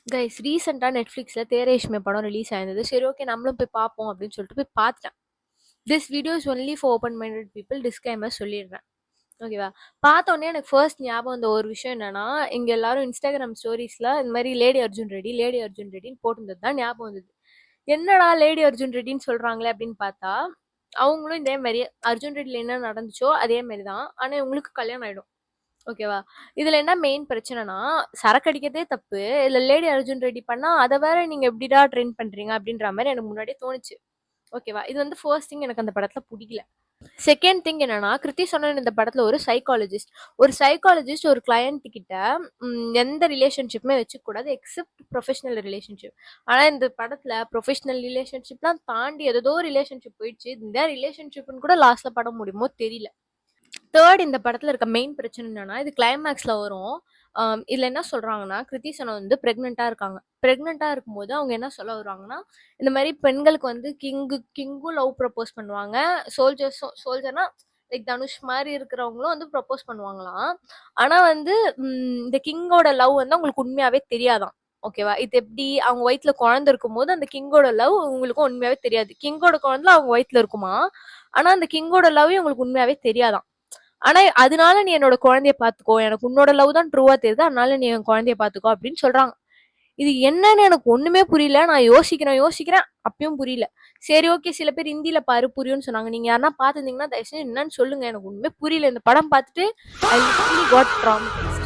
Guys ரீசெண்டா நெட்ஃபிளிக்ஸ்ல தேரேஷ்மே படம் release ஆயிருந்தது. சரி ஓகே நம்மளும் போய் பார்ப்போம் அப்படின்னு சொல்லிட்டு போய் பார்த்துட்டேன். This video is only for open minded people, disclaimer சொல்லிடுறேன். ஓகேவா? பார்த்த உடனே எனக்கு ஃபர்ஸ்ட் ஞாபகம் வந்த ஒரு விஷயம் என்னன்னா, இங்க எல்லாரும் இன்ஸ்டாகிராம் ஸ்டோரிஸ்ல இந்த மாதிரி லேடி அர்ஜுன் ரெட்டி லேடி அர்ஜுன் ரெட்டின்னு போட்டிருந்தது தான் ஞாபகம் வந்தது. என்னடா லேடி அர்ஜுன் ரெட்டின்னு சொல்றாங்களே அப்படின்னு பார்த்தா, அவங்களும் இதே மாதிரி அர்ஜுன் ரெட்டில என்ன நடந்துச்சோ அதே மாதிரி தான். ஆனா இவங்களுக்கு கல்யாணம் ஆயிடும். ஓகேவா? இதுல என்ன மெயின் பிரச்சனைனா, சரக்கு அடிக்கிறதே தப்பு. இதுல லேடி அர்ஜுன் ரெட்டி பண்ணா, அத வேற நீங்க எப்படிடா ட்ரெண்ட் பண்றீங்க? அப்படின்ற மாரி எனக்கு முன்னாடியே தோணுச்சு. ஓகேவா? இது வந்து ஃபர்ஸ்ட் திங் எனக்கு அந்த படத்துல புடிக்கல. செகண்ட் திங் என்னன்னா, கிருத்தி சனன் இந்த படத்துல ஒரு சைக்காலஜிஸ்ட். ஒரு சைக்காலஜிஸ்ட் ஒரு கிளையண்ட் கிட்ட எந்த ரிலேஷன்ஷிப்புமே வச்சுக்க கூடாது எக்ஸெப்ட் ப்ரொஃபஷனல் ரிலேஷன்ஷிப். ஆனா இந்த படத்துல ப்ரொஃபஷனல் ரிலேஷன்ஷிப்லாம் தாண்டி ஏதோ ரிலேஷன்ஷிப் போயிடுச்சு. இந்த ரிலேஷன்ஷிப்னு கூட லாஸ்ட்ல படம் முடியுமோ தெரியல. தேர்ட் இந்த படத்துல இருக்க மெயின் பிரச்சனை என்னன்னா, இது கிளைமேக்ஸ்ல வரும். இதுல என்ன சொல்றாங்கன்னா, கிருத்தி சனன் வந்து பிரெக்னெண்டா இருக்காங்க. பிரெக்னெண்டா இருக்கும்போது அவங்க என்ன சொல்ல வருவாங்கன்னா, இந்த மாதிரி பெண்களுக்கு வந்து கிங்கும் லவ் ப்ரப்போஸ் பண்ணுவாங்க. சோல்ஜர்னா லைக் தனுஷ் மாதிரி இருக்கிறவங்களும் வந்து ப்ரப்போஸ் பண்ணுவாங்களாம். ஆனா வந்து இந்த கிங்கோட லவ் வந்து அவங்களுக்கு உண்மையாவே தெரியாதாம். ஓகேவா? இது எப்படி அவங்க வயித்துல குழந்தை இருக்கும்போது அந்த கிங்கோட லவ் உங்களுக்கு உண்மையாவே தெரியாது. கிங்கோட குழந்தை அவங்க வயித்துல இருக்குமா. ஆனா அந்த கிங்கோட லவ் உங்களுக்கு உண்மையாவே தெரியாதாம். ஆனா அதனால நீ என்னோட குழந்தைய பாத்துக்கோ, எனக்கு உன்னோட லவ் தான் ட்ரூவா தெரியுது, அதனால நீ என் குழந்தைய பாத்துக்கோ அப்படின்னு சொல்றாங்க. இது என்னன்னு எனக்கு ஒண்ணுமே புரியல. நான் யோசிக்கிறேன் அப்பயும் புரியல. சரி ஓகே, சில பேர் ஹிந்தில பாரு புரியும்னு சொன்னாங்க. நீங்க யாருன்னா பாத்துருந்தீங்கன்னா தயவுசெய்து என்னன்னு சொல்லுங்க. எனக்கு ஒண்ணுமே புரியல. இந்த படம் பார்த்துட்டு ஐ லிட்டரலி காட் ட்ராமடைஸ்ட்.